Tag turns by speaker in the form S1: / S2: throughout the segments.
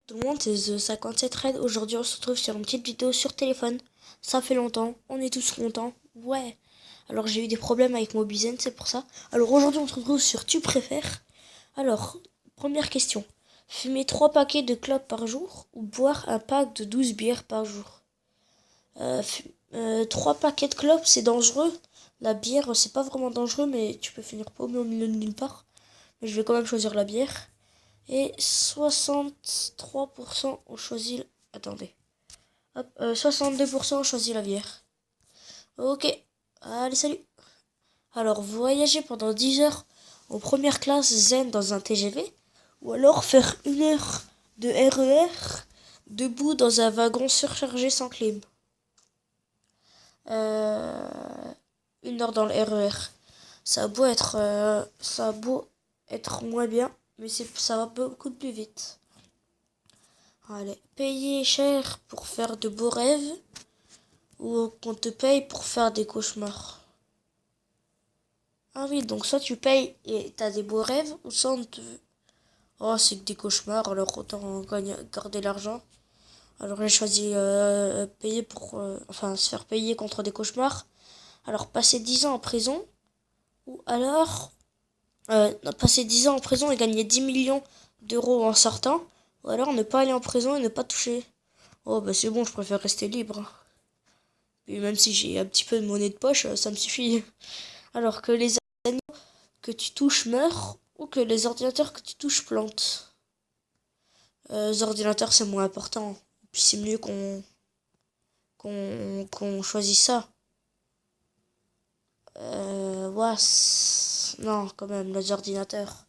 S1: Tout le monde, c'est The 57 Red. Aujourd'hui, on se retrouve sur une petite vidéo sur téléphone. Ça fait longtemps, on est tous contents. Ouais. Alors, j'ai eu des problèmes avec Mobizen, c'est pour ça. Alors, aujourd'hui, on se retrouve sur Tu préfères. Alors, première question. Fumer 3 paquets de clopes par jour ou boire un pack de 12 bières par jour? 3 paquets de clopes, c'est dangereux. La bière, c'est pas vraiment dangereux, mais tu peux finir paumé au milieu de nulle part. Mais je vais quand même choisir la bière. Et 63% ont choisi... Attendez. Hop, 62% ont choisi la bière. Ok. Allez, salut. Alors, voyager pendant 10 heures en première classe zen dans un TGV. Ou alors faire 1 heure de RER debout dans un wagon surchargé sans clim. 1 heure dans le RER. Ça a beau être moins bien, mais ça va beaucoup plus vite. Allez, payer cher pour faire de beaux rêves ou qu'on te paye pour faire des cauchemars. Ah oui, donc soit tu payes et t'as des beaux rêves, ou soit on te... Oh, c'est que des cauchemars, alors autant garder l'argent. Alors j'ai choisi payer pour... enfin, se faire payer contre des cauchemars. Alors passer 10 ans en prison, ou alors... passer 10 ans en prison et gagner 10 millions d'euros en sortant, ou alors ne pas aller en prison et ne pas toucher. Oh bah c'est bon, je préfère rester libre. Et même si j'ai un petit peu de monnaie de poche, ça me suffit. Alors que les animaux que tu touches meurent ou que les ordinateurs que tu touches plantent. Les ordinateurs c'est moins important. Et puis c'est mieux qu'on choisisse ça. Ouais, non, quand même, les ordinateurs.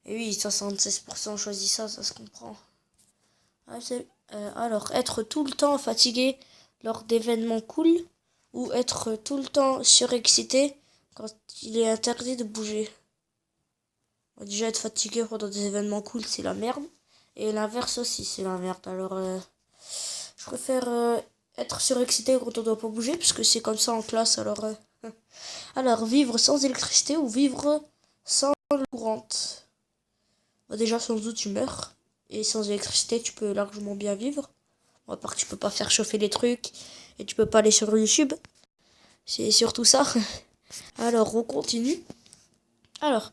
S1: Et oui, 76% choisit ça, ça se comprend. Ah, alors, être tout le temps fatigué lors d'événements cool ou être tout le temps surexcité quand il est interdit de bouger. Bon, déjà, être fatigué pendant des événements cool, c'est la merde. Et l'inverse aussi, c'est la merde. Alors, je préfère être surexcité quand on doit pas bouger, parce que c'est comme ça en classe. Alors, vivre sans électricité ou vivre sans l'eau courante. Bah, déjà, sans eau, tu meurs. Et sans électricité, tu peux largement bien vivre. Bon, à part que tu peux pas faire chauffer les trucs et tu peux pas aller sur YouTube. C'est surtout ça. Alors, on continue. Alors,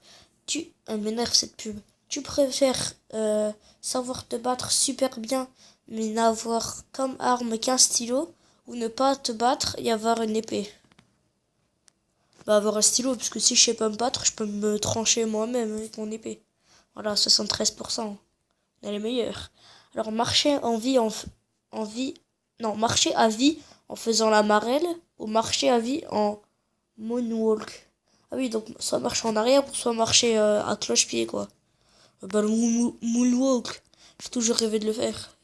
S1: elle m'énerve cette pub. Tu préfères savoir te battre super bien, mais n'avoir comme arme qu'un stylo, ou ne pas te battre et avoir une épée? Bah, avoir un stylo, parce que si je sais pas me battre, je peux me trancher moi-même avec mon épée. Voilà, 73%. On est les meilleurs. Alors, en vie, non, marcher à vie en faisant la marelle, ou marcher à vie en moonwalk. Ah oui, donc soit marcher en arrière, soit marcher à cloche-pied, quoi. Bah, le moonwalk, j'ai toujours rêvé de le faire.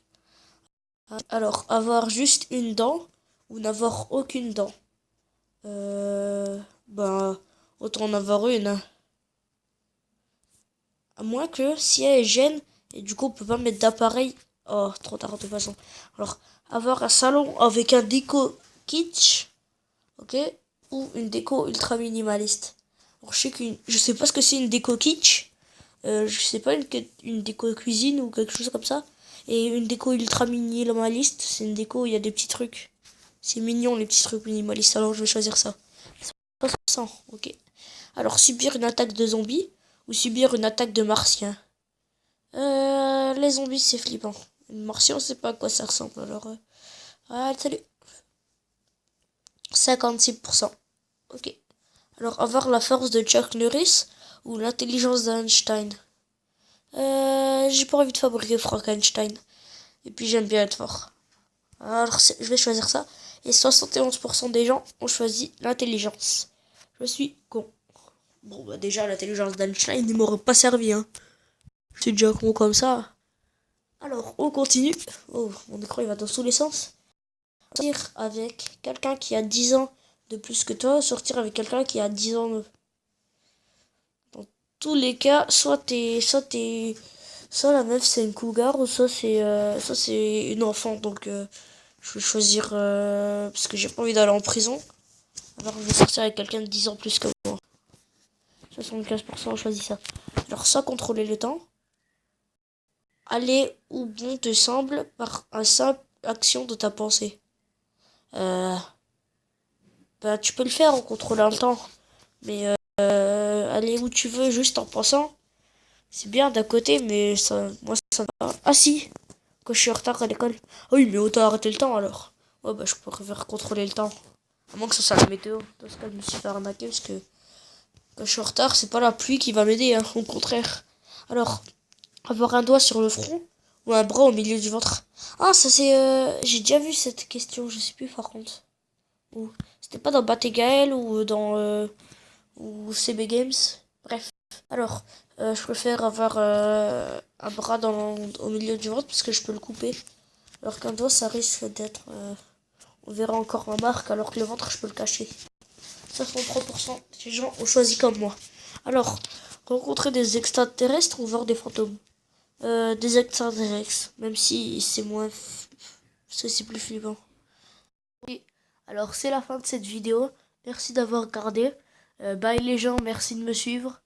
S1: Alors, avoir juste une dent ou n'avoir aucune dent? Bah, autant en avoir une, hein. À moins que si elle gêne, et du coup on peut pas mettre d'appareil. Oh, trop tard de toute façon. Alors, avoir un salon avec un déco kitsch, ok, ou une déco ultra minimaliste. Alors, je sais pas ce que c'est une déco kitsch. Je sais pas une déco cuisine ou quelque chose comme ça. Et une déco ultra minimaliste, c'est une déco où il y a des petits trucs. C'est mignon les petits trucs minimalistes, alors je vais choisir ça. 100%, ok. Alors, subir une attaque de zombies ou subir une attaque de martiens? Les zombies, c'est flippant. Les martiens, on sait pas à quoi ça ressemble, alors... salut. 56%. Ok. Alors, avoir la force de Chuck Norris ou l'intelligence d'Einstein? J'ai pas envie de fabriquer Frankenstein. Et puis, j'aime bien être fort. Alors, je vais choisir ça. Et 71% des gens ont choisi l'intelligence. Je suis con. Bon, bah déjà, l'intelligence d'Einstein ne m'aurait pas servi, hein. C'est déjà con comme ça. Alors, on continue. Oh, mon écran, il va dans tous les sens. Sortir avec quelqu'un qui a 10 ans de plus que toi, sortir avec quelqu'un qui a 10 ans de... Dans tous les cas, soit la meuf c'est une cougar, ou soit c'est une enfant. Donc, je vais choisir, parce que j'ai pas envie d'aller en prison. Alors, je vais sortir avec quelqu'un de 10 ans plus que moi. 75% ont choisi ça. Alors, soit contrôler le temps. aller où bon te semble par une simple action de ta pensée. Euh, Bah, tu peux le faire en contrôlant le temps. Mais aller où tu veux juste en pensant, c'est bien d'un côté, mais ça, moi ça va. Ah si, quand je suis en retard à l'école. Ah oui, mais autant arrêter le temps alors. Ouais, bah je préfère contrôler le temps. À moins que ce soit la météo. Dans ce cas, je me suis fait arnaquer parce que quand je suis en retard, c'est pas la pluie qui va m'aider, hein, au contraire. Alors, avoir un doigt sur le front ou un bras au milieu du ventre. Ah, ça c'est... J'ai déjà vu cette question, je sais plus par contre. Ou c'était pas dans Bat et Gaël ou dans... ou CB Games. Bref. Alors, je préfère avoir un bras au milieu du ventre parce que je peux le couper. Alors qu'un doigt, ça risque d'être... on verra encore ma marque, alors que le ventre, je peux le cacher. 63% des gens ont choisi comme moi. Alors, rencontrer des extraterrestres ou voir des fantômes. Des extraterrestres, même si c'est moins... parce que c'est plus flippant. Oui, alors c'est la fin de cette vidéo. Merci d'avoir regardé. Bye les gens, merci de me suivre.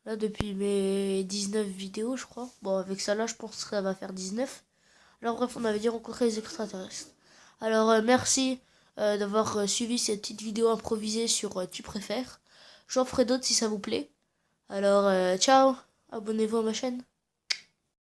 S1: Là, depuis mes 19 vidéos, je crois. Bon, avec ça là, je pense que ça va faire 19. Alors bref, on avait dit rencontrer les extraterrestres. Alors merci d'avoir suivi cette petite vidéo improvisée sur Tu préfères. J'en ferai d'autres si ça vous plaît. Alors ciao, abonnez-vous à ma chaîne.